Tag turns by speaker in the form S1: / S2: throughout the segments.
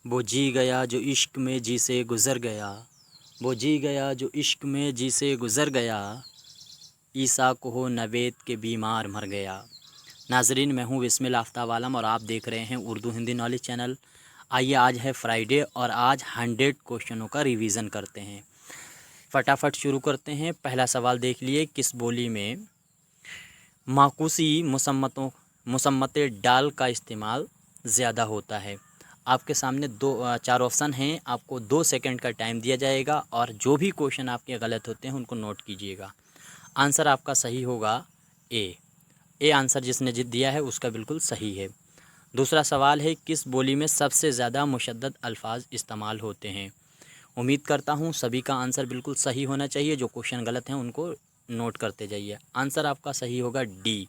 S1: वो जी गया जो इश्क में जी से गुज़र गया, वो जी गया जो इश्क में जी से गुज़र गया, ईसा को हो नवेद के बीमार मर गया। नाजरीन, मैं हूँ बिस्मिल आफ्ताब आलम और आप देख रहे हैं उर्दू हिंदी नॉलेज चैनल। आइए, आज है फ्राइडे और आज 100 क्वेश्चनों का रिवीजन करते हैं। फटाफट शुरू करते हैं। पहला सवाल देख लिए, किस बोली में माकूसी मुसम्मत डाल का इस्तेमाल ज़्यादा होता है। आपके सामने चार ऑप्शन हैं। आपको 2 सेकंड का टाइम दिया जाएगा और जो भी क्वेश्चन आपके गलत होते हैं उनको नोट कीजिएगा। आंसर आपका सही होगा ए आंसर जिसने दिया है उसका बिल्कुल सही है। दूसरा सवाल है, किस बोली में सबसे ज़्यादा मुशद्दद अल्फाज इस्तेमाल होते हैं। उम्मीद करता हूँ सभी का आंसर बिल्कुल सही होना चाहिए। जो क्वेश्चन गलत हैं उनको नोट करते जाइए। आंसर आपका सही होगा डी,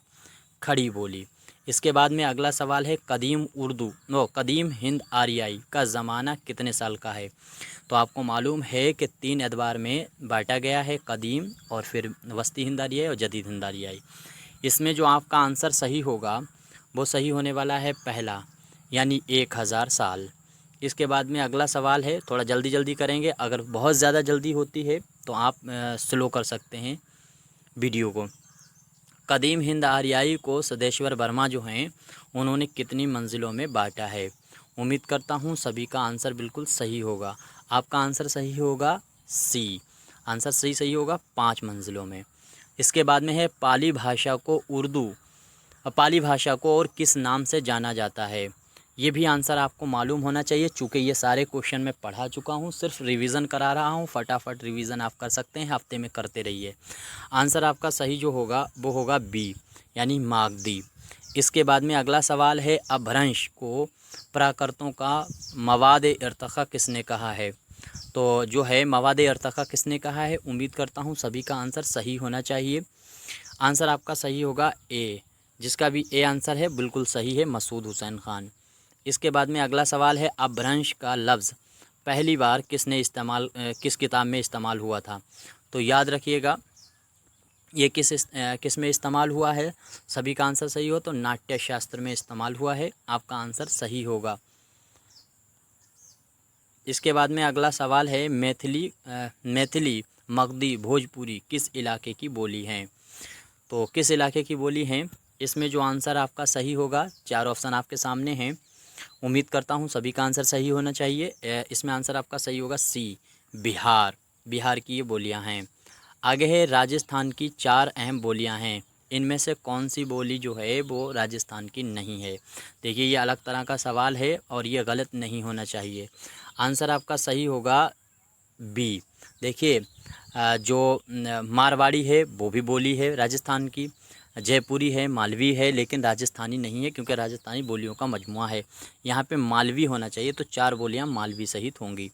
S1: खड़ी बोली। इसके बाद में अगला सवाल है, कदीम हिंद आरियाई का ज़माना कितने साल का है। तो आपको मालूम है कि 3 एतबार में बांटा गया है, कदीम और फिर वस्ती हिंद आरियाई और जदीद हिंद आरियाई। इसमें जो आपका आंसर सही होगा वो सही होने वाला है पहला, यानी 1000 साल। इसके बाद में अगला सवाल है, थोड़ा जल्दी जल्दी करेंगे। अगर बहुत ज़्यादा जल्दी होती है तो आप स्लो कर सकते हैं वीडियो को। कदीम हिंद आरियाई को सदेश्वर वर्मा जो हैं उन्होंने कितनी मंजिलों में बांटा है। उम्मीद करता हूँ सभी का आंसर बिल्कुल सही होगा। आपका आंसर सही होगा सी, आंसर सही होगा 5 मंजिलों में। इसके बाद में है, पाली भाषा को और किस नाम से जाना जाता है। ये भी आंसर आपको मालूम होना चाहिए। चूँकि ये सारे क्वेश्चन मैं पढ़ा चुका हूँ, सिर्फ रिवीजन करा रहा हूँ। फटाफट रिवीजन आप कर सकते हैं, हफ्ते में करते रहिए। आंसर आपका सही जो होगा वो होगा बी, यानी मागधी। इसके बाद में अगला सवाल है, अपभ्रंश को प्राकृतों का मवाद इर्तिक़ा किसने कहा है। तो जो है मवाद इर्तिक़ा किसने कहा है, उम्मीद करता हूँ सभी का आंसर सही होना चाहिए। आंसर आपका सही होगा ए, जिसका भी ए आंसर है बिल्कुल सही है, मसूद हुसैन खान। इसके बाद में अगला सवाल है, अपभ्रंश का लफ्ज़ पहली बार किस किताब में इस्तेमाल हुआ था। तो याद रखिएगा ये किस में इस्तेमाल हुआ है। सभी का आंसर सही हो तो नाट्य शास्त्र में इस्तेमाल हुआ है। आपका आंसर सही होगा। इसके बाद में अगला सवाल है, मैथिली मगधी भोजपुरी किस इलाके की बोली हैं। तो किस इलाके की बोली हैं, इसमें जो आंसर आपका सही होगा, 4 ऑप्शन आपके सामने हैं। उम्मीद करता हूँ सभी का आंसर सही होना चाहिए। इसमें आंसर आपका सही होगा सी, बिहार की ये बोलियाँ हैं। आगे है, राजस्थान की 4 अहम बोलियाँ हैं, इनमें से कौन सी बोली जो है वो राजस्थान की नहीं है। देखिए, ये अलग तरह का सवाल है और ये गलत नहीं होना चाहिए। आंसर आपका सही होगा बी। देखिए, जो मारवाड़ी है वो भी बोली है राजस्थान की, जयपुरी है, मालवी है, लेकिन राजस्थानी नहीं है क्योंकि राजस्थानी बोलियों का मजमुआ है। यहाँ पे मालवी होना चाहिए, तो 4 बोलियाँ मालवी सहित होंगी।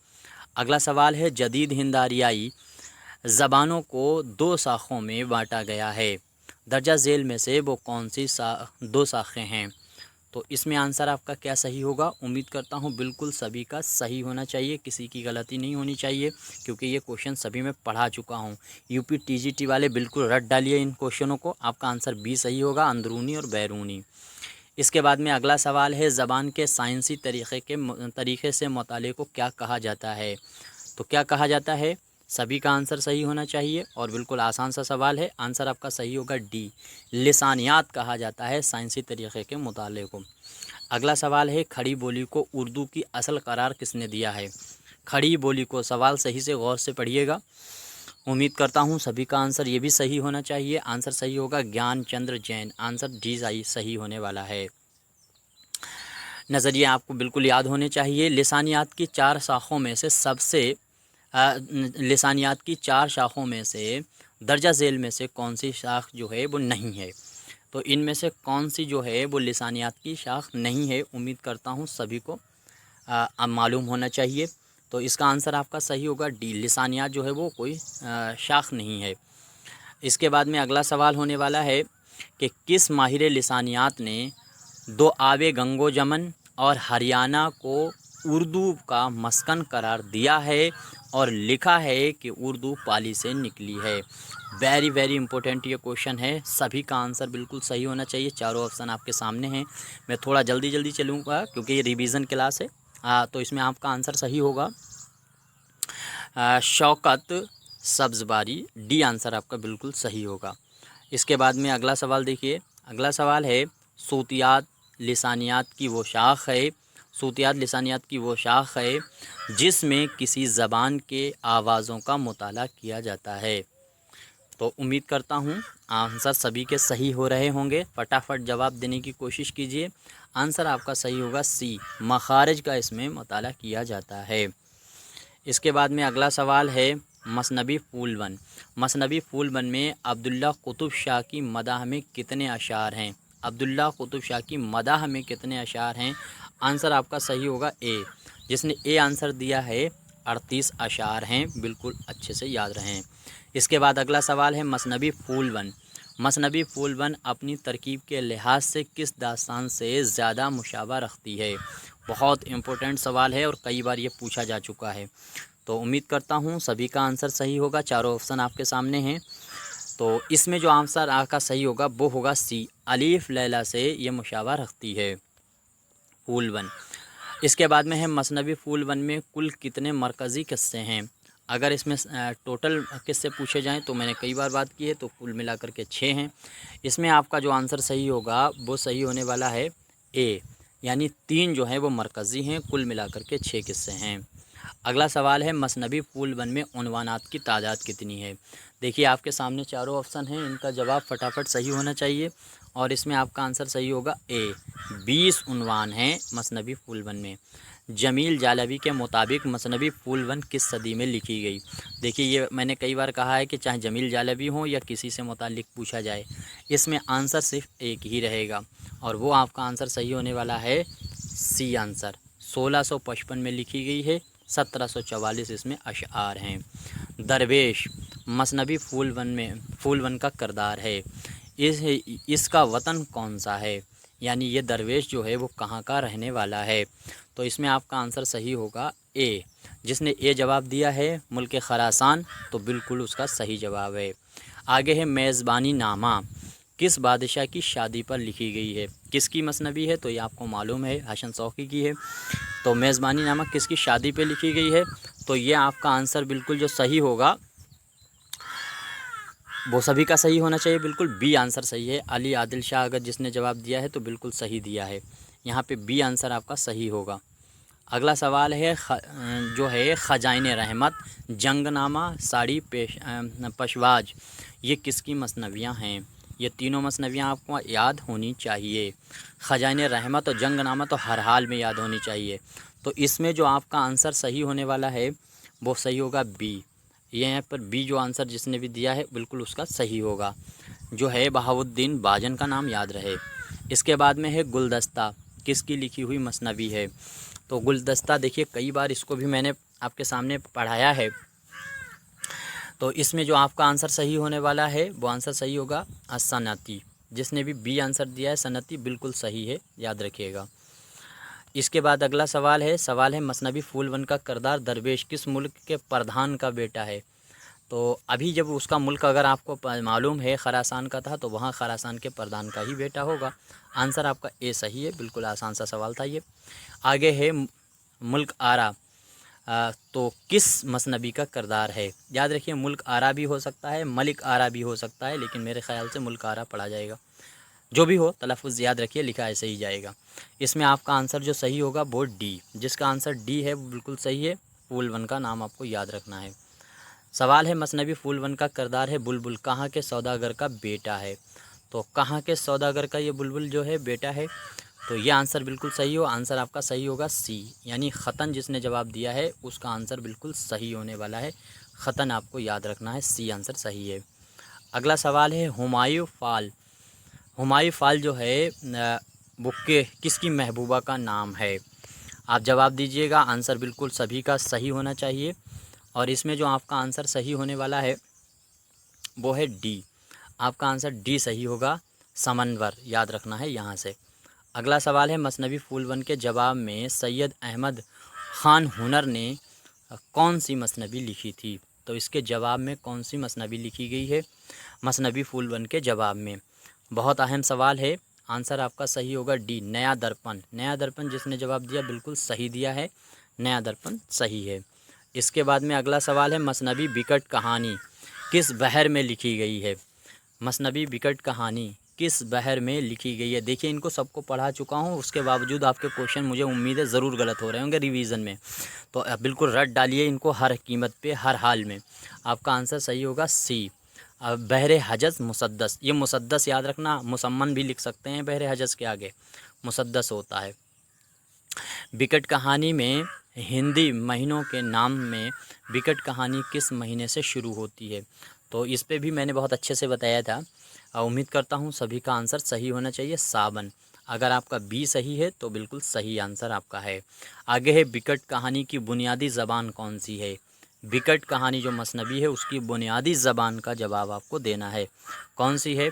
S1: अगला सवाल है, जदीद हिंद आरियाई ज़बानों को 2 शाखों में बांटा गया है। दर्जा झेल में से वो कौन सी 2 शाखें हैं। तो इसमें आंसर आपका क्या सही होगा। उम्मीद करता हूँ बिल्कुल सभी का सही होना चाहिए, किसी की गलती नहीं होनी चाहिए, क्योंकि ये क्वेश्चन सभी में पढ़ा चुका हूँ। यूपी टीजीटी वाले बिल्कुल रट डालिए इन क्वेश्चनों को। आपका आंसर बी सही होगा, अंदरूनी और बैरूनी। इसके बाद में अगला सवाल है, ज़बान के साइंसी तरीक़े से मुताले को क्या कहा जाता है। तो क्या कहा जाता है, सभी का आंसर सही होना चाहिए और बिल्कुल आसान सा सवाल है। आंसर आपका सही होगा डी, लिसानियात कहा जाता है साइंसी तरीक़े के मुताले को। अगला सवाल है, खड़ी बोली को उर्दू की असल करार किसने दिया है। खड़ी बोली को, सवाल सही से गौर से पढ़िएगा। उम्मीद करता हूँ सभी का आंसर ये भी सही होना चाहिए। आंसर सही होगा ज्ञान चंद्र जैन। आंसर डी सही होने वाला है। नज़रिए आपको बिल्कुल याद होने चाहिए। लिसानियात की 4 शाखों में से लिसानियात की 4 शाखों में से दर्जा झेल में से कौन सी शाख जो है वो नहीं है। तो इनमें से कौन सी जो है वो लिसानियात की शाख नहीं है। उम्मीद करता हूँ सभी को अब मालूम होना चाहिए। तो इसका आंसर आपका सही होगा डी, लिसानियात जो है वो कोई शाख नहीं है। इसके बाद में अगला सवाल होने वाला है कि किस माहिर लिसानियात ने 2 आबे गंगो जमन और हरियाणा को उर्दू का मस्कन करार दिया है और लिखा है कि उर्दू पाली से निकली है। वेरी इंपॉर्टेंट ये क्वेश्चन है। सभी का आंसर बिल्कुल सही होना चाहिए। चारों ऑप्शन आपके सामने हैं। मैं थोड़ा जल्दी चलूँगा क्योंकि ये रिवीजन क्लास है। तो इसमें आपका आंसर सही होगा शौकत सब्ज़बारी। डी आंसर आपका बिल्कुल सही होगा। इसके बाद में अगला सवाल देखिए। अगला सवाल है सूतियात लिसानियात की वो शाख है, सूतियात लिसानियात की वो शाख है जिसमें किसी ज़बान के आवाज़ों का मुताला किया जाता है। तो उम्मीद करता हूँ आंसर सभी के सही हो रहे होंगे। फटाफट जवाब देने की कोशिश कीजिए। आंसर आपका सही होगा सी, मखारिज का इसमें मुताला किया जाता है। इसके बाद में अगला सवाल है मसनबी फूलवन। मसनबी फूलवन में अब्दुल्ला कुतुब शाह की मदाह में कितने अशार हैं? अब्दुल्ला कुतुब शाह की मदाह में कितने अशार हैं? आंसर आपका सही होगा ए। जिसने ए आंसर दिया है 38 अशार हैं, बिल्कुल अच्छे से याद रहें। इसके बाद अगला सवाल है मसनबी फूलवन। मसनबी फूलवन अपनी तरकीब के लिहाज से किस दास्तान से ज़्यादा मुशाबा रखती है? बहुत इम्पोर्टेंट सवाल है और कई बार ये पूछा जा चुका है। तो उम्मीद करता हूँ सभी का आंसर सही होगा। चारों ऑप्शन आपके सामने हैं। तो इसमें जो आंसर आपका सही होगा वो होगा सी, अलीफ लैला से ये मुशाबा रखती है फूलवन। इसके बाद में है मसनबी फूलवन में कुल कितने मरकज़ी किस्से हैं? अगर इसमें टोटल किस्से पूछे जाएं तो मैंने कई बार बात की है, तो कुल मिलाकर के 6 हैं। इसमें आपका जो आंसर सही होगा वो सही होने वाला है ए, यानी 3 जो हैं वो मरकज़ी हैं, कुल मिलाकर के 6 किस्से हैं। अगला सवाल है मसनबी फूलवन में उन्वानात की तादाद कितनी है? देखिए आपके सामने चारों ऑप्शन हैं, इनका जवाब फटाफट सही होना चाहिए और इसमें आपका आंसर सही होगा ए, 20 उन्वान हैं मसनबी फूलवन में। जमील जालवी के मुताबिक मसनबी फूलवन किस सदी में लिखी गई? देखिए ये मैंने कई बार कहा है कि चाहे जमील जालवी हो या किसी से मुतालिक पूछा जाए, इसमें आंसर सिर्फ एक ही रहेगा और वो आपका आंसर सही होने वाला है सी आंसर। 1655 में लिखी गई है, 1744 इसमें अशआर हैं। दरवेश मसनबी फूलवन का किरदार है। इसका वतन कौन सा है? यानी ये दरवेश जो है वो कहाँ का रहने वाला है? तो इसमें आपका आंसर सही होगा ए। जिसने ए जवाब दिया है मुल्क खरासान, तो बिल्कुल उसका सही जवाब है। आगे है मेज़बानी नामा किस बादशाह की शादी पर लिखी गई है? किसकी मसनबी है? तो ये आपको मालूम है हसन शौकी की है। तो मेज़बानी नामा किसकी शादी पे लिखी गई है? तो ये आपका आंसर बिल्कुल जो सही होगा वो सभी का सही होना चाहिए, बिल्कुल बी आंसर सही है। अली आदिल शाह अगर जिसने जवाब दिया है तो बिल्कुल सही दिया है, यहाँ पे बी आंसर आपका सही होगा। अगला सवाल है जो है खजाइन रहमत, जंगनामा, साड़ी पशवाज, ये किसकी मसनवियाँ हैं? ये तीनों मसनवियाँ आपको याद होनी चाहिए। खजाइन रहमत और जंगनामा तो हर हाल में याद होनी चाहिए। तो इसमें जो आपका आंसर सही होने वाला है वो सही होगा बी। ये यहाँ पर बी जो आंसर जिसने भी दिया है बिल्कुल उसका सही होगा, जो है बहाउद्दीन बाजन का नाम याद रहे। इसके बाद में है गुलदस्ता किसकी लिखी हुई मसनवी है? तो गुलदस्ता देखिए कई बार इसको भी मैंने आपके सामने पढ़ाया है। तो इसमें जो आपका आंसर सही होने वाला है वो आंसर सही होगा सनती। जिसने भी बी आंसर दिया है सनती बिल्कुल सही है, याद रखिएगा। इसके बाद अगला सवाल है मसनबी फूलवन का किरदार दरवेश किस मुल्क के प्रधान का बेटा है? तो अभी जब उसका मुल्क अगर आपको मालूम है खरासान का था, तो वहाँ खरासान के प्रधान का ही बेटा होगा। आंसर आपका ए सही है, बिल्कुल आसान सा सवाल था ये। आगे है मुल्क आरा, तो किस मसनबी का किरदार है? याद रखिए मुल्क आरा भी हो सकता है, मलिक आरा भी हो सकता है, लेकिन मेरे ख्याल से मुल्क आरा पढ़ा जाएगा। जो भी हो तलफ़ुज़ याद रखिए, लिखा ऐसे ही जाएगा। इसमें आपका आंसर जो सही होगा वो डी, जिसका आंसर डी है वो बिल्कुल सही है। फूलवन का नाम आपको याद रखना है। सवाल है मसनबी फूलवन का किरदार है बुलबुल कहाँ के सौदागर का बेटा है? तो कहाँ के सौदागर का ये बुलबुल जो है बेटा है? तो ये आंसर बिल्कुल सही हो, आंसर आपका सही होगा सी, यानी ख़तन जिसने जवाब दिया है उसका आंसर बिल्कुल सही होने वाला है। ख़तन आपको याद रखना है, सी आंसर सही है। अगला सवाल है हुमायूं फ़ाल। हुमायूं फ़ाल जो है वो किसकी महबूबा का नाम है? आप जवाब दीजिएगा, आंसर बिल्कुल सभी का सही होना चाहिए और इसमें जो आपका आंसर सही होने वाला है वो है डी। आपका आंसर डी सही होगा, समनवर, याद रखना है यहाँ से। अगला सवाल है मसनबी फूलवन के जवाब में सैयद अहमद ख़ान हुनर ने कौन सी मसनबी लिखी थी? तो इसके जवाब में कौन सी मसनबी लिखी गई है मसनबी फूलवन के जवाब में? बहुत अहम सवाल है, आंसर आपका सही होगा डी, नया दर्पण। नया दर्पण जिसने जवाब दिया बिल्कुल सही दिया है, नया दर्पण सही है। इसके बाद में अगला सवाल है, मसनवी बिकट कहानी किस बहर में लिखी गई है? मसनवी बिकट कहानी किस बहर में लिखी गई है? देखिए इनको सबको पढ़ा चुका हूँ, उसके बावजूद आपके क्वेश्चन मुझे उम्मीद है ज़रूर गलत हो रहे होंगे रिवीजन में, तो बिल्कुल रट डालिए इनको हर कीमत पे, हर हाल में। आपका आंसर सही होगा सी, बहरे हजस मुसद्दस। ये मुसद्दस याद रखना, मुसम्मन भी लिख सकते हैं बहरे हजस के आगे, मुसद्दस होता है। बिकट कहानी में हिंदी महीनों के नाम में बिकट कहानी किस महीने से शुरू होती है? तो इस पे भी मैंने बहुत अच्छे से बताया था। उम्मीद करता हूँ सभी का आंसर सही होना चाहिए, सावन। अगर आपका बी सही है तो बिल्कुल सही आंसर आपका है। आगे है, बिकट कहानी की बुनियादी ज़बान कौन सी है? बिकट कहानी जो मसनवी है उसकी बुनियादी ज़बान का जवाब आपको देना है, कौन सी है?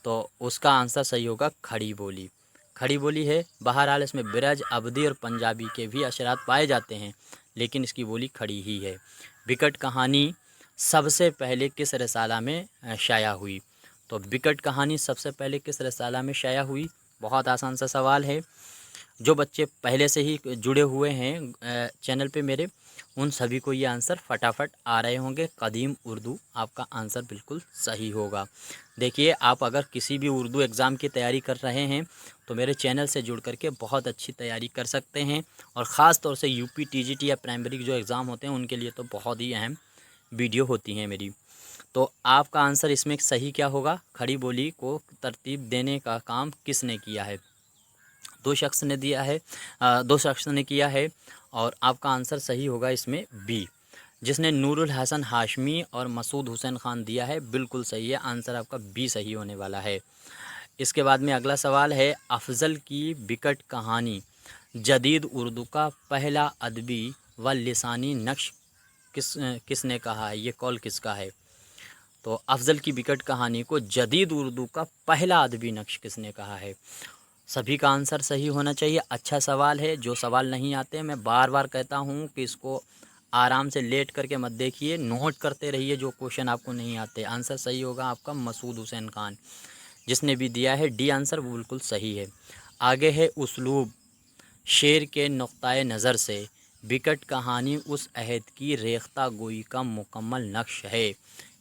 S1: तो उसका आंसर सही होगा खड़ी बोली। खड़ी बोली है। बहरहाल इसमें ब्रज, अवधी और पंजाबी के भी अशरात पाए जाते हैं, लेकिन इसकी बोली खड़ी ही है। बिकट कहानी सबसे पहले किस रसाला में शाया हुई? तो बिकट कहानी सबसे पहले किस रसाला में शाया हुई? बहुत आसान सा सवाल है। जो बच्चे पहले से ही जुड़े हुए हैं चैनल पे मेरे, उन सभी को ये आंसर फटाफट आ रहे होंगे। कदीम उर्दू आपका आंसर बिल्कुल सही होगा। देखिए आप अगर किसी भी उर्दू एग्ज़ाम की तैयारी कर रहे हैं तो मेरे चैनल से जुड़ करके बहुत अच्छी तैयारी कर सकते हैं, और ख़ास तौर से यूपी टीजीटी या प्राइमरी जो एग्ज़ाम होते हैं उनके लिए तो बहुत ही अहम वीडियो होती हैं मेरी। तो आपका आंसर इसमें सही क्या होगा? खड़ी बोली को तरतीब देने का काम किसने किया है? दो शख्स ने दिया है, दो शख्स ने किया है, और आपका आंसर सही होगा इसमें बी, जिसने नूरुल हसन हाशमी और मसूद हुसैन ख़ान दिया है, बिल्कुल सही है। आंसर आपका बी सही होने वाला है। इसके बाद में अगला सवाल है, अफजल की बिकट कहानी जदीद उर्दू का पहला अदबी व लिसानी नक्श किसने कहा है? ये कॉल किसका है? तो अफजल की बिकट कहानी को जदीद उर्दू का पहला अदबी नक्श किसने कहा है? सभी का आंसर सही होना चाहिए। अच्छा सवाल है। जो सवाल नहीं आते मैं बार बार कहता हूँ कि इसको आराम से लेट करके मत देखिए, नोट करते रहिए जो क्वेश्चन आपको नहीं आते। आंसर सही होगा आपका मसूद हुसैन खान, जिसने भी दिया है डी आंसर वो बिल्कुल सही है। आगे है, उस्लूब शेर के नुक्ताए नज़र से बिकट कहानी उस अहद की रेख्ता गोई का मुकम्मल नक्श है।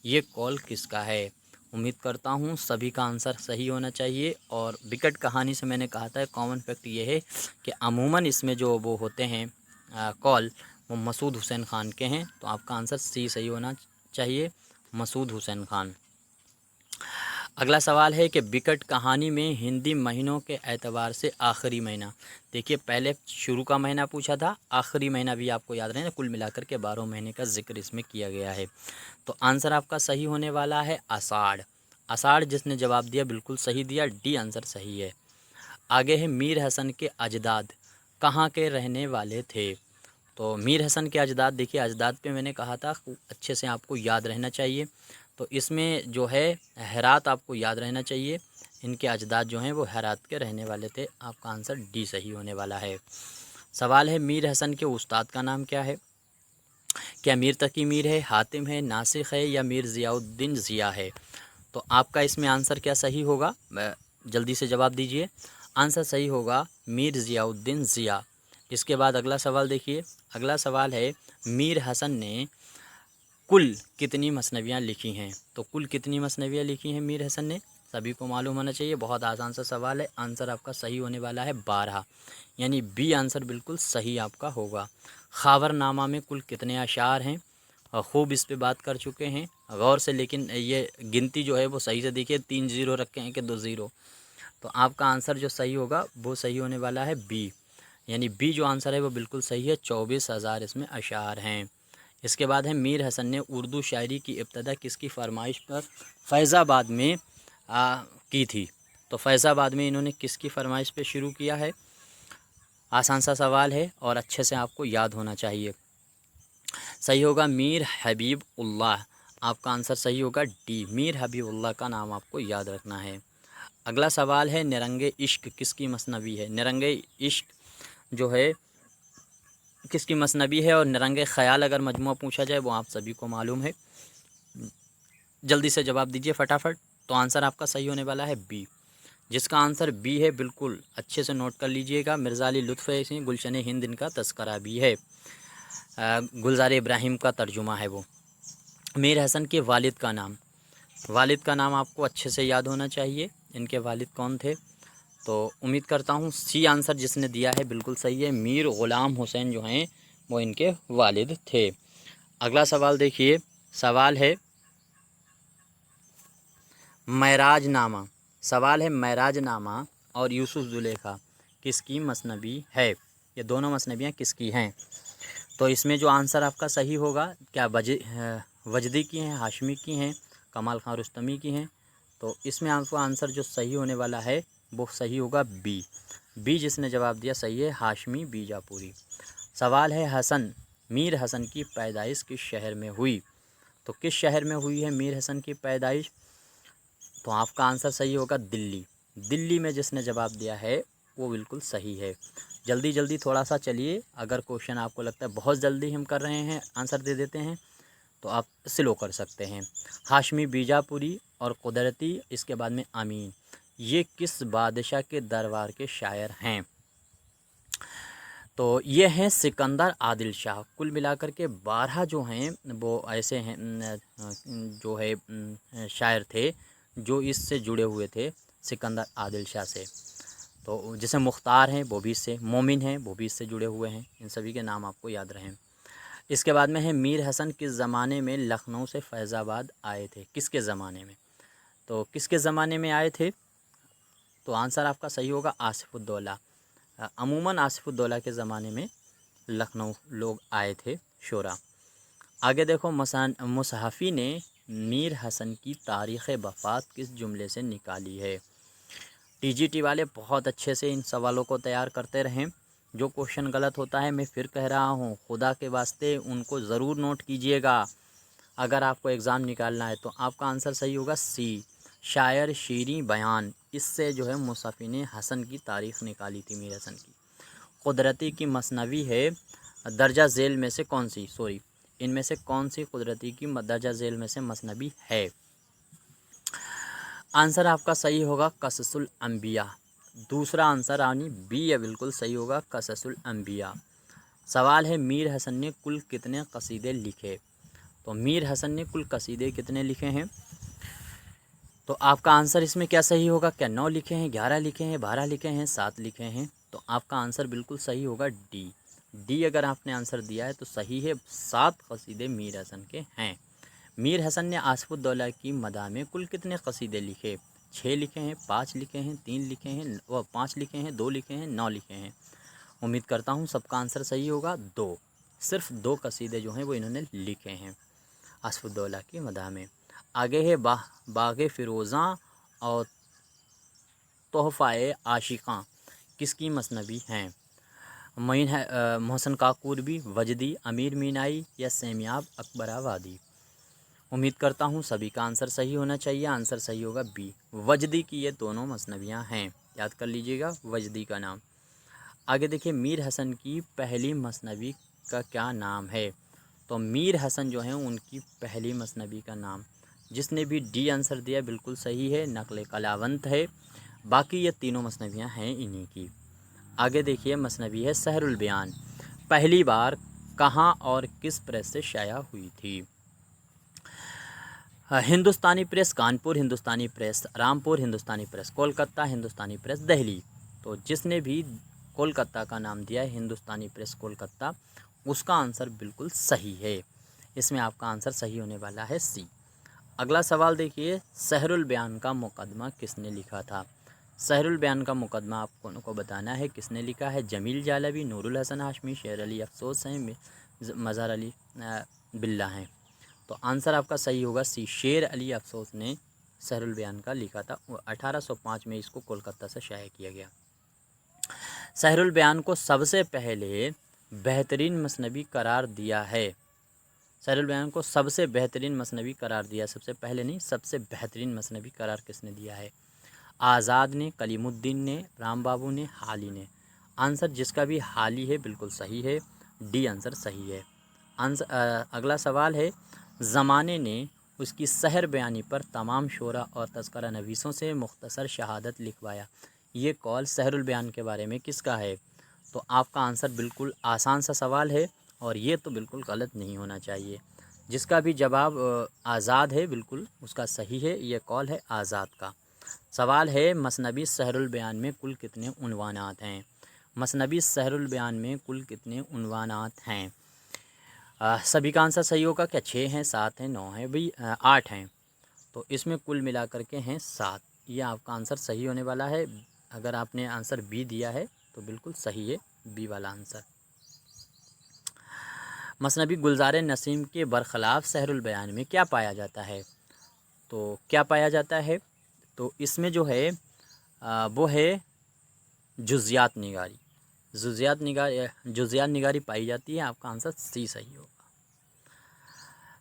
S1: ये कॉल किसका है? उम्मीद करता हूँ सभी का आंसर सही होना चाहिए। और बिकट कहानी से मैंने कहा था कॉमन फैक्ट ये है कि अमूमन इसमें जो वो होते हैं कॉल, वो मसूद हुसैन ख़ान के हैं। तो आपका आंसर सी सही होना चाहिए, मसूद हुसैन ख़ान। अगला सवाल है कि बिकट कहानी में हिंदी महीनों के एतबार से आखिरी महीना, देखिए पहले शुरू का महीना पूछा था, आखिरी महीना भी आपको याद रहे ना, कुल मिलाकर के 12 महीने का जिक्र इसमें किया गया है। तो आंसर आपका सही होने वाला है आषाढ़। आषाढ़ जिसने जवाब दिया बिल्कुल सही दिया, डी आंसर सही है। आगे है, मीर हसन के अजदाद कहाँ के रहने वाले थे? तो मीर हसन के अजदाद, देखिए अजदाद पे मैंने कहा था अच्छे से आपको याद रहना चाहिए। तो इसमें जो है हेरात आपको याद रहना चाहिए। इनके अजदाद जो हैं वो हेरात के रहने वाले थे। आपका आंसर डी सही होने वाला है। सवाल है, मीर हसन के उस्ताद का नाम क्या है? क्या मीर तकी मीर है, हातिम है, नासिख है, या मीर ज़ियाउद्दीन ज़िया है? तो आपका इसमें आंसर क्या सही होगा? जल्दी से जवाब दीजिए। आंसर सही होगा मीर ज़ियाउद्दीन ज़िया। इसके बाद अगला सवाल देखिए। अगला सवाल है, मीर हसन ने कुल कितनी मसनवियाँ लिखी हैं? तो कुल कितनी मसनवियाँ लिखी हैं मीर हसन ने? सभी को मालूम होना चाहिए। बहुत आसान सा सवाल है। आंसर आपका सही होने वाला है 12, यानी बी आंसर बिल्कुल सही आपका होगा। खावरनामा में कुल कितने अशार हैं? खूब इस पे बात कर चुके हैं गौर से, लेकिन ये गिनती जो है वो सही से देखिए, 3 ज़ीरो रखे हैं कि 2 ज़ीरो। तो आपका आंसर जो सही होगा वो सही होने वाला है बी, यानी बी जो आंसर है वो बिल्कुल सही है। 24,000 इसमें अशार हैं। इसके बाद है, मीर हसन ने उर्दू शायरी की इब्तदा किसकी फरमाइश पर फैज़ाबाद में की थी? तो फैज़ाबाद में इन्होंने किसकी फरमाइश पे शुरू किया है? आसान सा सवाल है और अच्छे से आपको याद होना चाहिए। सही होगा मीर हबीब उल्लाह। आपका आंसर सही होगा डी, मीर हबीब उल्लाह का नाम आपको याद रखना है। अगला सवाल है, निरंगे इश्क किसकी मसनवी है? निरंगे इश्क जो है किसकी मसनवी है? और निरंगे ख़याल अगर मजमुआ पूछा जाए वो आप सभी को मालूम है। जल्दी से जवाब दीजिए फटाफट। तो आंसर आपका सही होने वाला है बी, जिसका आंसर बी है, बिल्कुल अच्छे से नोट कर लीजिएगा। मिर्ज़ा अली लुत्फ़ ऐसी गुलशन हिंद इनका तस्करा भी है। गुलजार इब्राहिम का तर्जुमा है वो। मीर हसन के वालिद का नाम, वालिद का नाम आपको अच्छे से याद होना चाहिए। इनके वालिद कौन थे? तो उम्मीद करता हूँ सी आंसर जिसने दिया है बिल्कुल सही है। मीर ग़ुलाम हुसैन जो हैं वो इनके वालिद थे। अगला सवाल देखिए, सवाल है महराजनामा। सवाल है महराजनामा और यूसुफ ज़ुलेखा किसकी मसनबी है? ये दोनों मसनबियाँ किसकी हैं? तो इसमें जो आंसर आपका सही होगा, क्या वजदी की हैं, हाशमी की हैं, कमाल खान रुस्तमी की हैं? तो इसमें आपको आंसर जो सही होने वाला है वो सही होगा बी। बी जिसने जवाब दिया सही है, हाशमी बीजापुरी। सवाल है मीर हसन की पैदाइश किस शहर में हुई? तो किस शहर में हुई है मीर हसन की पैदाइश? तो आपका आंसर सही होगा दिल्ली। दिल्ली में जिसने जवाब दिया है वो बिल्कुल सही है। जल्दी जल्दी थोड़ा सा चलिए, अगर क्वेश्चन आपको लगता है बहुत जल्दी हम कर रहे हैं, आंसर दे देते हैं, तो आप स्लो कर सकते हैं। हाशमी बीजापुरी और कुदरती, इसके बाद में अमीन, ये किस बादशाह के दरबार के शायर हैं? तो ये हैं सिकंदर आदिल शाह। कुल मिलाकर के 12 जो हैं वो ऐसे हैं जो है शायर थे जो इससे जुड़े हुए थे सिकंदर आदिल शाह से। तो जैसे मुख्तार हैं वो भी इससे, मोमिन हैं वो भी इससे जुड़े हुए हैं। इन सभी के नाम आपको याद रहें। इसके बाद में है मीर हसन किस ज़माने में लखनऊ से फैज़ाबाद आए थे? किसके ज़माने में? तो किसके ज़माने में आए थे? तो आंसर आपका सही होगा आसिफ़ुद्दौला। अमूमन आसिफ़ुद्दौला के ज़माने में लखनऊ लोग आए थे, शोरा। आगे देखो, मुसहफ़ी ने मीर हसन की तारीख़ वफ़ात किस जुमले से निकाली है? टीजीटी वाले बहुत अच्छे से इन सवालों को तैयार करते रहें। जो क्वेश्चन गलत होता है, मैं फिर कह रहा हूँ, खुदा के वास्ते उनको ज़रूर नोट कीजिएगा। अगर आपको एग्ज़ाम निकालना है तो आपका आंसर सही होगा सी, शायर शीरी बयान। इससे जो है मुसहफ़ी ने हसन की तारीख़ निकाली थी, मीर हसन की। कुदरती की मसनवी है दर्जा झेल में से कौन सी, इनमें से कौन सी कुदरती की दर्जा झेल में से मसनवी है? आंसर आपका सही होगा कससुल अंबिया। दूसरा आंसर यानी बी है, बिल्कुल सही होगा कससुल अंबिया। सवाल है मीर हसन ने कुल कितने कसीदे लिखे? तो मीर हसन ने कुल कसीदे कितने लिखे हैं? तो आपका आंसर इसमें क्या सही होगा? क्या 9 लिखे हैं, 11 लिखे हैं, 12 लिखे हैं, 7 लिखे हैं? तो आपका आंसर बिल्कुल सही होगा डी अगर आपने आंसर दिया है तो सही है, 7 कसीदे मीर हसन के हैं। मीर हसन ने आसिफ़ुद्दौला की मदाह में कुल कितने कसीदे लिखे? 6 लिखे हैं, 5 लिखे हैं, 3 लिखे हैं, 5 लिखे हैं, 2 लिखे हैं, 9 लिखे हैं? उम्मीद करता हूँ सबका आंसर सही होगा 2। सिर्फ 2 कसीदे जो हैं वो इन्होंने लिखे हैं आसिफ़ुद्दौला की मदाह में। आगे है बाग़े फ़िरोज़ां और तोहफ़ाए आशिक़ां किसकी मसनबी हैं? मोहसिन काकूरबी, वजदी, अमीर मीनाई या सेमियाब अकबराबादी? उम्मीद करता हूँ सभी का आंसर सही होना चाहिए। आंसर सही होगा बी, वजदी की ये दोनों मसनबियाँ हैं। याद कर लीजिएगा वजदी का नाम। आगे देखिए, मीर हसन की पहली मसनबी का क्या नाम है? तो मीर हसन जो हैं उनकी पहली मसनबी का नाम, जिसने भी डी आंसर दिया बिल्कुल सही है, नक़ल कलावंत है। बाकी ये तीनों मसनबियाँ हैं इन्हीं की। आगे देखिए, मसनबी है सहरुल बयान, पहली बार कहाँ और किस प्रेस से शाया हुई थी? हिंदुस्तानी प्रेस कानपुर, हिंदुस्तानी प्रेस रामपुर, हिंदुस्तानी प्रेस कोलकाता, हिंदुस्तानी प्रेस दिल्ली। तो जिसने भी कोलकाता का नाम दिया है, हिंदुस्तानी प्रेस कोलकाता, उसका आंसर बिल्कुल सही है। इसमें आपका आंसर सही होने वाला है सी। अगला सवाल देखिए, सहरुल बयान का मुकदमा किसने लिखा था? सहरुल बयान का मुकदमा आपको बताना है किसने लिखा है। जमील जालबी, नूरुल हसन हाशमी, शेर अली अफसोस हैं, मज़हर अली बिल्ला हैं? तो आंसर आपका सही होगा सी, शेर अली अफसोस ने सहरुल बयान का लिखा था। 1805 में इसको कोलकाता से शाया किया गया। सहरुल बयान को सबसे पहले बेहतरीन मसनबी करार दिया है। सहरुल बयान को सबसे बेहतरीन मसनबी करार दिया, सबसे पहले नहीं, सबसे बेहतरीन मसनबी करार किसने दिया है? आज़ाद ने, कलीमुद्दीन ने, राम बाबू ने, हाली ने? आंसर जिसका भी हाली है बिल्कुल सही है, डी आंसर सही है। अगला सवाल है, ज़माने ने उसकी सहर बयानी पर तमाम शोरा और तज़किरा नवीसों से मुख्तसर शहादत लिखवाया। ये कौल सहरुल बयान के बारे में किसका है? तो आपका आंसर बिल्कुल आसान सा सवाल है और ये तो बिल्कुल गलत नहीं होना चाहिए। जिसका भी जवाब आज़ाद है बिल्कुल उसका सही है। ये कौल है आज़ाद का। सवाल है मसनबी सहरुल बयान में कुल कितने उन्वानात हैं? मसनबी सहरुल बयान में कुल कितने उन्वानात हैं? सभी का आंसर सही होगा। क्या 6 हैं, 7 हैं, 9 हैं? भाई 8 हैं। तो इसमें कुल मिलाकर के हैं 7। ये आपका आंसर सही होने वाला है। अगर आपने आंसर बी दिया है तो बिल्कुल सही है बी वाला आंसर। मसनबी गुलजार नसीम के बरखिलाफ़ सहरुल बयान में क्या पाया जाता है? तो क्या पाया जाता है? तो इसमें जो है वो है जुज़ियात निगारी। जुज़ियात निगारी पाई जाती है। आपका आंसर सी सही होगा।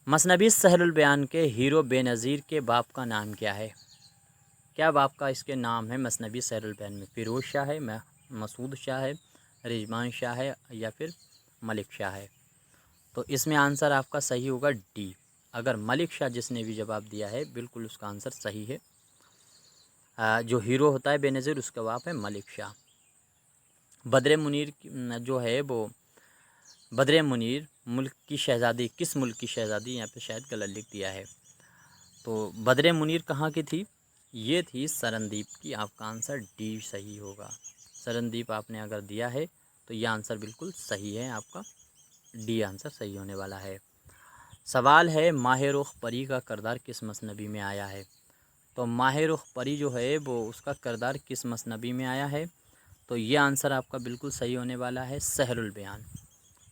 S1: मसनबी सहरुल बयान के हीरो बेनज़ीर के बाप का नाम क्या है? क्या बाप का इसके नाम है मसनबी सहरुल बयान में? फ़िरोज़ शाह है, मसूद शाह है, रिजवान शाह है या फिर मलिक शाह है? तो इसमें आंसर आपका सही होगा डी। अगर मलिक शाह जिसने भी जवाब दिया है बिल्कुल उसका आंसर सही है। जो हीरो होता है बेनज़ीर उसका बाप है मलिक शाह। बद्र मुनीर जो है वो बद्र मुनीर मुल्क की शहज़ादी, किस मुल्क की शहज़ादी? यहाँ पे शायद गलत लिख दिया है। तो बद्र मुनीर कहाँ की थी? ये थी सरनदीप की। आपका आंसर डी सही होगा। सरनदीप आपने अगर दिया है तो ये आंसर बिल्कुल सही है। आपका डी आंसर सही होने वाला है। सवाल है माह रुख परी का किरदार किस मसनबी में आया है? तो माह रुख परी जो है वो उसका किरदार किस मसनबी में आया है? तो ये आंसर आपका बिल्कुल सही होने वाला है सहरुल बयान।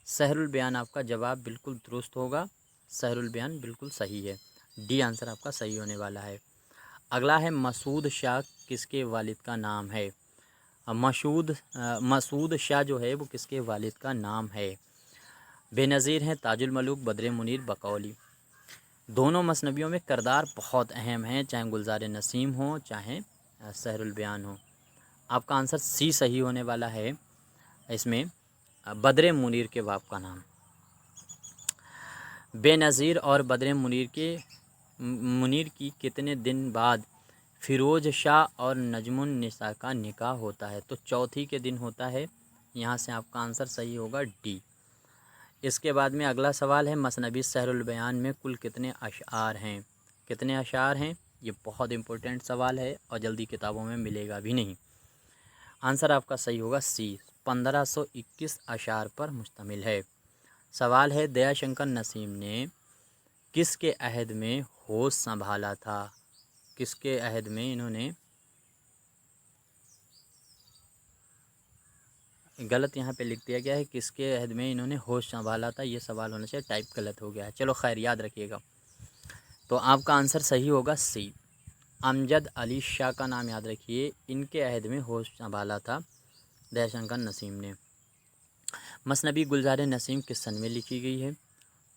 S1: सहरुल बयान आपका जवाब बिल्कुल दुरुस्त होगा। सहरुल बयान बिल्कुल सही है। डी आंसर आपका सही होने वाला है। अगला है मसूद शाह किसके वालिद का नाम है? मसूद शाह जो है वो किसके वालिद का नाम है? बेनज़ीर हैं ताजुल मलूक, बद्र मुनीर, बकौली। दोनों मसनबियों में किरदार बहुत अहम हैं, चाहे गुलजार नसीम हो चाहे सहरुल बयान हो। आपका आंसर सी सही होने वाला है। इसमें बद्र मुनीर के बाप का नाम। बेनज़ीर और बद्र मुनीर की कितने दिन बाद फ़िरोज़ शाह और नजमुन निसा का निकाह होता है? तो चौथी के दिन होता है। यहाँ से आपका आंसर सही होगा डी। इसके बाद में अगला सवाल है मसनबी सहरुल बयान में कुल कितने अशआर हैं? कितने अशआर हैं? ये बहुत इंपॉर्टेंट सवाल है और जल्दी किताबों में मिलेगा भी नहीं। आंसर आपका सही होगा सी। 1521 अशआर पर मुश्तमिल है। सवाल है दयाशंकर नसीम ने किसके अहद में होश संभाला था? किसके अहद में इन्होंने, गलत यहाँ पे लिख दिया गया है, किसके अहद में इन्होंने होश संभाला था? ये सवाल होने से टाइप गलत हो गया है। चलो खैर याद रखिएगा। तो आपका आंसर सही होगा सी। अमजद अली शाह का नाम याद रखिए। इनके अहद में होश संभाला था दयाशंकर नसीम ने। मसनबी गुलजार नसीम किस सन में लिखी गई है?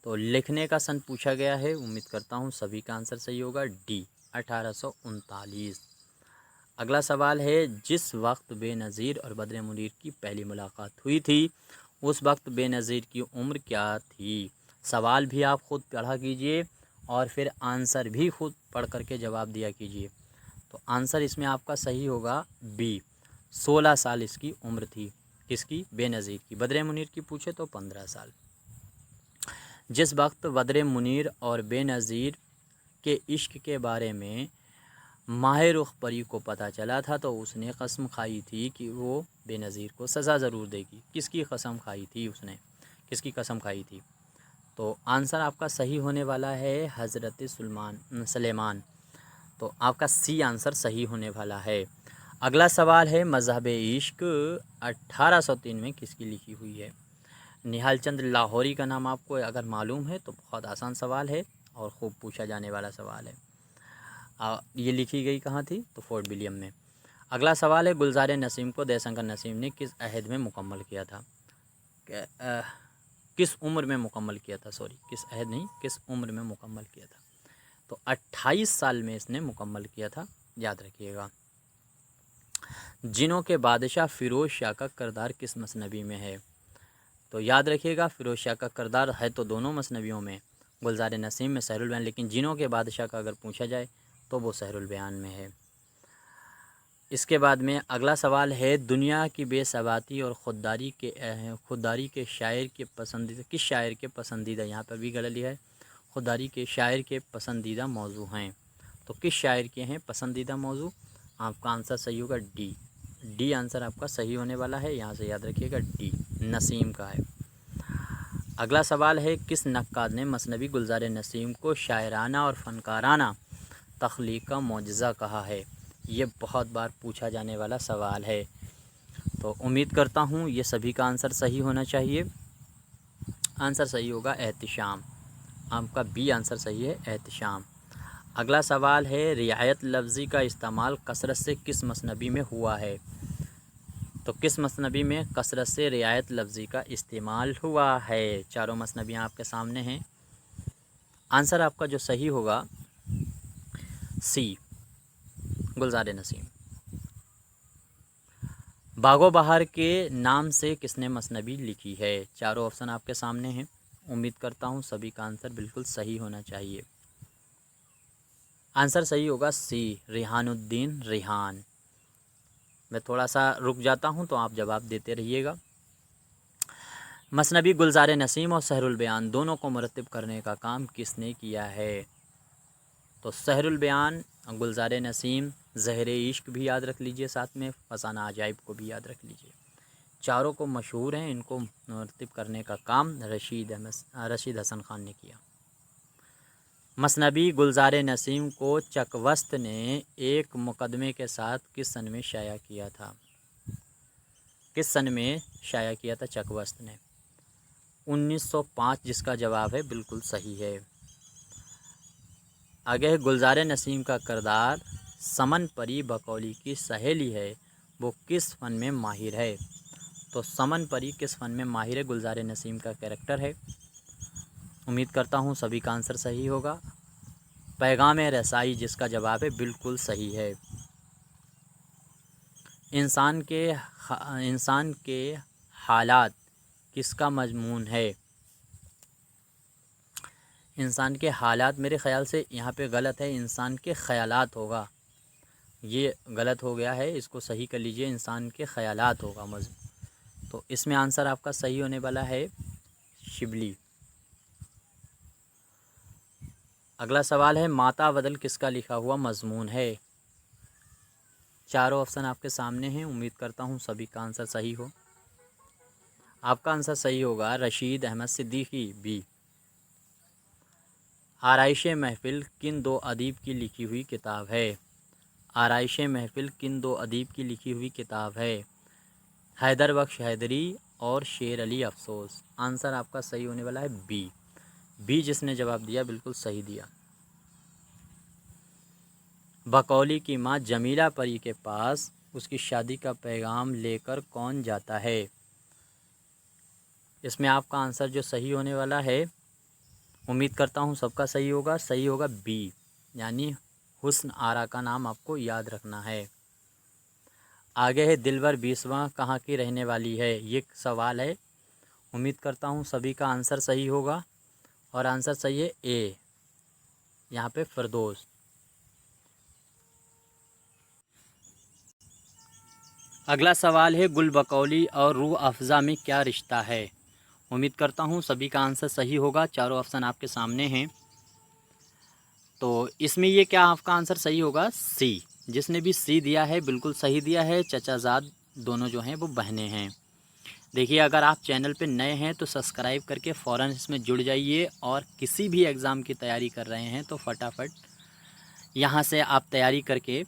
S1: तो लिखने का सन पूछा गया है। उम्मीद करता हूँ सभी का आंसर सही होगा डी 1839। अगला सवाल है जिस वक्त बेनज़ीर और बद्र मुनीर की पहली मुलाकात हुई थी उस वक्त बेनज़ीर की उम्र क्या थी? सवाल भी आप ख़ुद पढ़ा कीजिए और फिर आंसर भी खुद पढ़ करके जवाब दिया कीजिए। तो आंसर इसमें आपका सही होगा बी। 16 साल इसकी उम्र थी। किसकी? बेनज़ीर की। बद्र मुनीर की पूछे तो 15 साल। जिस वक्त बद्र मुनीर और बेनज़ीर के इश्क के बारे में माह रुख परी को पता चला था तो उसने कसम खाई थी कि वो बेनज़ीर को सज़ा ज़रूर देगी। किसकी कसम खाई थी उसने? किसकी कसम खाई थी? तो आंसर आपका सही होने वाला है हज़रत सलेमान। तो आपका सी आंसर सही होने वाला है। अगला सवाल है मज़हब इश्क 1803 में किसकी लिखी हुई है? निहाल चंद लाहौरी का नाम आपको अगर मालूम है तो बहुत आसान सवाल है और ख़ूब पूछा जाने वाला सवाल है। ये लिखी गई कहाँ थी? तो फोर्ट विलियम में। अगला सवाल है गुलजार नसीम को दयाशंकर नसीम ने किस अहद में मुकम्मल किया था? किस उम्र में मुकम्मल किया था? सॉरी, किस अहद नहीं, किस उम्र में मुकम्मल किया था? तो 28 साल में इसने मुकम्मल किया था। याद रखिएगा। जिनों के बादशाह फ़िरोज़ शाह का किरदार किस मसनबी में है? तो याद रखिएगा फ़िरोज़ शाह का किरदार है तो दोनों मसनबियों में। गुलज़ार नसीम में, सहरुल बयान। लेकिन जिनों के बादशाह का अगर पूछा जाए तो वो सहरुल बयान में है। इसके बाद में अगला सवाल है, दुनिया की बेसवाती और खुददारी के शायर के पसंदीदा, किस शायर के पसंदीदा, यहाँ पर भी गलत लिया है, खुददारी के शायर के पसंदीदा मौजू हैं। तो किस शायर के हैं पसंदीदा मौजू? आपका आंसर सही होगा डी आंसर आपका सही होने वाला है। यहाँ से याद रखिएगा डी, नसीम का है। अगला सवाल है, किस नक्काद ने मसनवी गुलज़ार नसीम को शायराना और फ़नकाराना तख्लीक का मौजज़ा कहा है? ये बहुत बार पूछा जाने वाला सवाल है। तो उम्मीद करता हूँ ये सभी का आंसर सही होना चाहिए। आंसर सही होगा एहतिशाम, आपका बी आंसर सही है, एहतिशाम। अगला सवाल है, रियायत लफ्ज़ी का इस्तेमाल कसरत से किस मसनबी में हुआ है? तो किस मसनबी में कसरत से रियायत लफ्ज़ी का इस्तेमाल हुआ है? चारों मसनबियाँ आपके सामने हैं। आंसर आपका जो सही होगा सी, गुलज़ार नसीम। बागो बहार के नाम से किसने मसनबी लिखी है? चारों ऑप्शन आपके सामने हैं। उम्मीद करता हूँ सभी का आंसर बिल्कुल सही होना चाहिए। आंसर सही होगा सी, रिहानुद्दीन रिहान। मैं थोड़ा सा रुक जाता हूँ तो आप जवाब देते रहिएगा। मसनबी गुलज़ार नसीम और सहरुल बयान दोनों को मुरत्तिब करने का काम किसने किया है? तो सहरुल बयान, गुलज़ार नसीम, ज़हर इश्क भी याद रख लीजिए, साथ में फसाना अजाइब को भी याद रख लीजिए। चारों को मशहूर हैं, इनको मुरत्तिब करने का काम रशीद हसन खान ने किया। मसनबी गुलज़ार नसीम को चकवस्त ने एक मुकदमे के साथ किस सन में शाया किया था? किस सन में शाया किया था चकवस्त ने? 1905, जिसका जवाब है बिल्कुल सही है। आगे है, गुलज़ार नसीम का किरदार समन परी बकौली की सहेली है, वो किस फ़न में माहिर है? तो समन परी किस फ़न में माहिर है? गुलज़ार नसीम का कैरेक्टर है। उम्मीद करता हूँ सभी का आंसर सही होगा। पैगाम रसाई, जिसका जवाब है बिल्कुल सही है। इंसान के हालात किसका मजमून है? इंसान के हालात, मेरे ख़्याल से यहाँ पे गलत है, इंसान के ख़यालात होगा, ये गलत हो गया है, इसको सही कर लीजिए, इंसान के ख़यालात होगा तो इसमें आंसर आपका सही होने वाला है शिबली। अगला सवाल है, माता बदल किसका लिखा हुआ मजमून है? चारों ऑप्शन आपके सामने हैं। उम्मीद करता हूँ सभी का आंसर सही हो। आपका आंसर सही होगा रशीद अहमद सिद्दीकी, बी। आराइश महफिल किन दो अदीब की लिखी हुई किताब है? आराइश महफिल किन दो अदीब की लिखी हुई किताब है? हैदर बख्श हैदरी और शेर अली अफसोस। आंसर आपका सही होने वाला है बी, जिसने जवाब दिया बिल्कुल सही दिया। बकौली की माँ जमीला परी के पास उसकी शादी का पैगाम लेकर कौन जाता है? इसमें आपका आंसर जो सही होने वाला है, उम्मीद करता हूँ सबका सही होगा बी, यानी हुस्न आरा का नाम आपको याद रखना है। आगे है, दिलबर बीसवां कहाँ की रहने वाली है? ये सवाल है। उम्मीद करता हूँ सभी का आंसर सही होगा और आंसर सही है ए, यहाँ पे फिरदौस। अगला सवाल है, गुल बकौली और रूह अफ़ज़ा में क्या रिश्ता है? उम्मीद करता हूँ सभी का आंसर सही होगा। चारों ऑप्शन आपके सामने हैं। तो इसमें ये क्या आपका आंसर सही होगा सी, जिसने भी सी दिया है बिल्कुल सही दिया है। चचाजाद दोनों जो हैं वो बहनें हैं। देखिए, अगर आप चैनल पे नए हैं तो सब्सक्राइब करके फ़ौरन इसमें जुड़ जाइए, और किसी भी एग्ज़ाम की तैयारी कर रहे हैं तो फटाफट यहाँ से आप तैयारी करके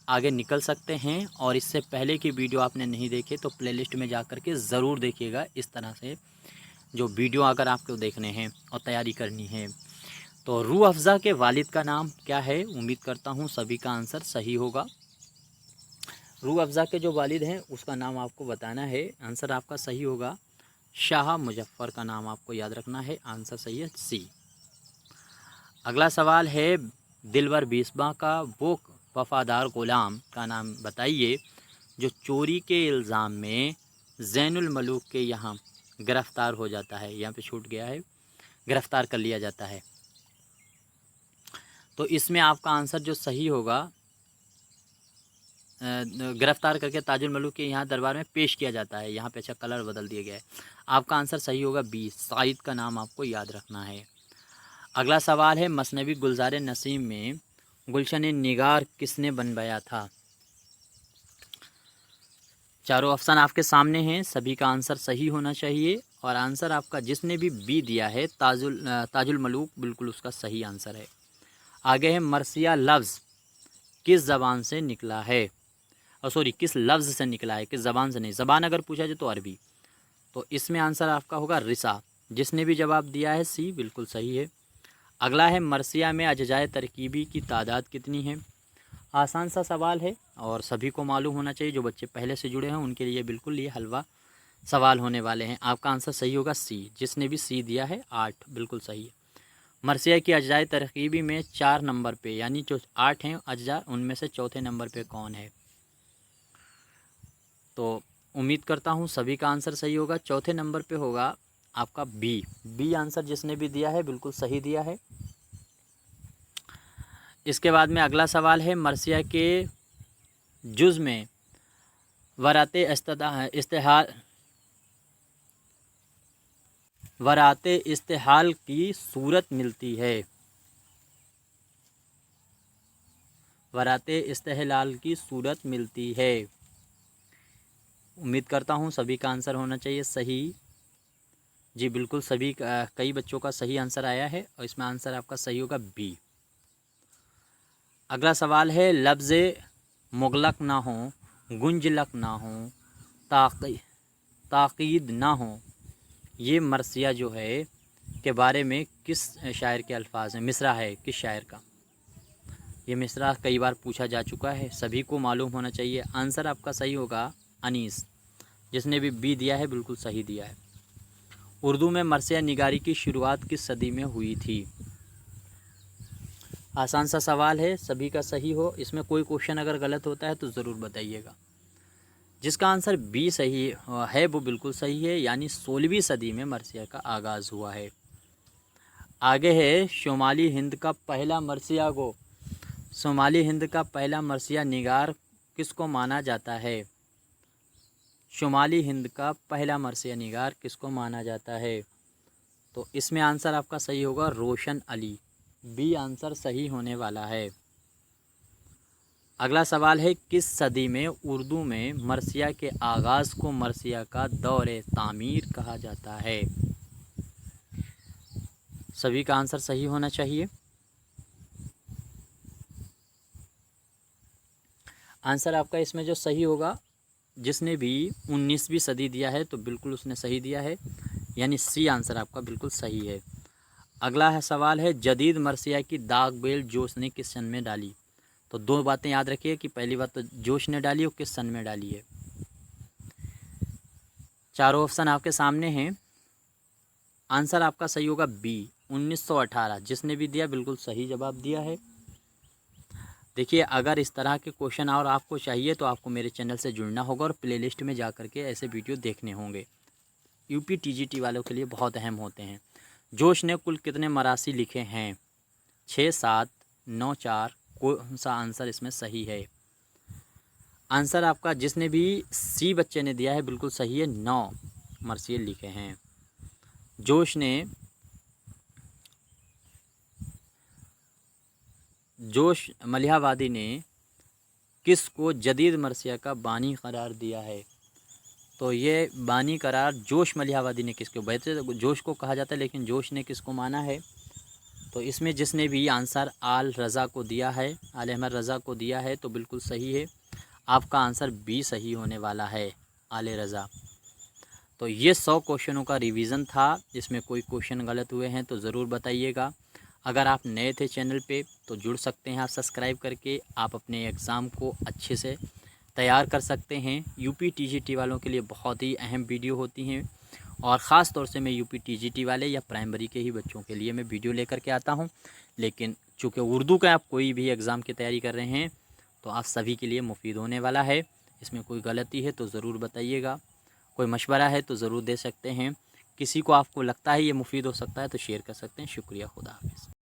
S1: आगे निकल सकते हैं। और इससे पहले की वीडियो आपने नहीं देखे तो प्लेलिस्ट में जा कर के ज़रूर देखिएगा। इस तरह से जो वीडियो अगर आपको देखने हैं और तैयारी करनी है। तो रूह अफ़ज़ा के वालिद का नाम क्या है? उम्मीद करता हूँ सभी का आंसर सही होगा। रूह अफ़ज़ा के जो वालिद हैं उसका नाम आपको बताना है। आंसर आपका सही होगा शाह मुजफ़्फ़र का नाम आपको याद रखना है। आंसर सही है सी। अगला सवाल है, दिलबर बीसवां का वो वफ़ादार ग़ुलाम का नाम बताइए जो चोरी के इल्ज़ाम में ज़ैनुल मलूक के यहाँ गिरफ़्तार हो जाता है। यहाँ पे छूट गया है, गिरफ़्तार कर लिया जाता है। तो इसमें आपका आंसर जो सही होगा, गिरफ्तार करके ताजुल मलूक के यहाँ दरबार में पेश किया जाता है। यहाँ पे अच्छा कलर बदल दिया गया है। आपका आंसर सही होगा बी, साइद का नाम आपको याद रखना है। अगला सवाल है, मसनवी गुलजार नसीम में गुलशन निगार किसने बनवाया था? चारों ऑप्शन आपके सामने हैं, सभी का आंसर सही होना चाहिए और आंसर आपका जिसने भी बी दिया है ताजुल मलूक, बिल्कुल उसका सही आंसर है। आगे है, मरसिया लफ्ज़ किस ज़बान से निकला है? सॉरी, किस लफ्ज़ से निकला है, किस ज़बान से नहीं। ज़बान अगर पूछा जाए तो अरबी। तो इसमें आंसर आपका होगा रिसा। जिसने भी जवाब दिया है सी, बिल्कुल सही है। अगला है, मरसिया में अजजाए तरकीबी की तादाद कितनी है? आसान सा सवाल है और सभी को मालूम होना चाहिए। जो बच्चे पहले से जुड़े हैं उनके लिए बिल्कुल ये हलवा सवाल होने वाले हैं। आपका आंसर सही होगा सी। जिसने भी सी दिया है 8, बिल्कुल सही है। मरसिया की अजजाए तरकीबी में 4 नंबर पे, यानी जो 8 हैं अज्जा, उनमें से चौथे नंबर पे कौन है? तो उम्मीद करता हूँ सभी का आंसर सही होगा। चौथे नंबर पे होगा आपका बी आंसर जिसने भी दिया है बिल्कुल सही दिया है। इसके बाद में अगला सवाल है, मरसिया के जुज़ में वराते इस्तेहाल की सूरत मिलती है। वराते इस्तेहलाल की सूरत मिलती है। उम्मीद करता हूँ सभी का आंसर होना चाहिए सही। जी बिल्कुल, सभी कई बच्चों का सही आंसर आया है और इसमें आंसर आपका सही होगा बी। अगला सवाल है, लफ्ज़ मुगलक ना हो, गुंजलक ना हो, ताक़ीद ना हो, ये मरसिया जो है के बारे में किस शायर के अल्फाज हैं? मिसरा है किस शायर का? ये मिसरा कई बार पूछा जा चुका है, सभी को मालूम होना चाहिए। आंसर आपका सही होगा अनीस। जिसने भी बी दिया है बिल्कुल सही दिया है। उर्दू में मरसिया निगारी की शुरुआत किस सदी में हुई थी? आसान सा सवाल है, सभी का सही हो। इसमें कोई क्वेश्चन अगर गलत होता है तो ज़रूर बताइएगा। जिसका आंसर बी सही है वो बिल्कुल सही है, यानी 16वीं सदी में मरसिया का आगाज़ हुआ है। आगे है, शुमाली हिंद का पहला निगार किसको माना जाता है? शुमाली हिंद का पहला मरसिया निगार किसको माना जाता है? तो इसमें आंसर आपका सही होगा रोशन अली। बी आंसर सही होने वाला है। अगला सवाल है, किस सदी में उर्दू में मरसिया के आगाज़ को मरसिया का दौरे तामीर कहा जाता है? सभी का आंसर सही होना चाहिए। आंसर आपका इसमें जो सही होगा, जिसने भी 19वीं सदी दिया है तो बिल्कुल उसने सही दिया है, यानी सी आंसर आपका बिल्कुल सही है। अगला है सवाल है, जदीद मरसिया की दाग बेल जोश ने किस सन में डाली? तो 2 बातें याद रखिए कि पहली बात तो जोश ने डाली और किस सन में डाली है। चारों ऑप्शन आपके सामने हैं। आंसर आपका सही होगा बी 1918। जिसने भी दिया बिल्कुल सही जवाब दिया है। देखिए, अगर इस तरह के क्वेश्चन और आपको चाहिए तो आपको मेरे चैनल से जुड़ना होगा और प्लेलिस्ट में जा कर के ऐसे वीडियो देखने होंगे। यूपी टीजीटी वालों के लिए बहुत अहम होते हैं। जोश ने कुल कितने मरासी लिखे हैं? 6, 7, 9, 4। कौन सा आंसर इसमें सही है? आंसर आपका जिसने भी सी बच्चे ने दिया है बिल्कुल सही है, 9 मरसिए लिखे हैं। जोश मलिहाबादी ने किस को जदीद मरसिया का बानी करार दिया है? तो ये बानी करार जोश मलिहाबादी ने किसको, वैसे जोश को कहा जाता है लेकिन जोश ने किसको माना है? तो इसमें जिसने भी आंसर आल रज़ा को दिया है, आल अहमद रज़ा को दिया है तो बिल्कुल सही है। आपका आंसर बी सही होने वाला है, आल रज़ा। तो ये 100 क्वेश्चनों का रिवीजन था। इसमें कोई क्वेश्चन गलत हुए हैं तो ज़रूर बताइएगा। अगर आप नए थे चैनल पे तो जुड़ सकते हैं आप सब्सक्राइब करके। आप अपने एग्ज़ाम को अच्छे से तैयार कर सकते हैं। यूपी टीजीटी वालों के लिए बहुत ही अहम वीडियो होती हैं और ख़ास तौर से मैं यूपी टीजीटी वाले या प्राइमरी के ही बच्चों के लिए मैं वीडियो लेकर के आता हूं। लेकिन चूँकि उर्दू का आप कोई भी एग्ज़ाम की तैयारी कर रहे हैं तो आप सभी के लिए मुफीद होने वाला है। इसमें कोई गलती है तो ज़रूर बताइएगा। कोई मशवरा है तो ज़रूर दे सकते हैं। किसी को आपको लगता है ये मुफीद हो सकता है तो शेयर कर सकते हैं। शुक्रिया, खुदा हाफिज़।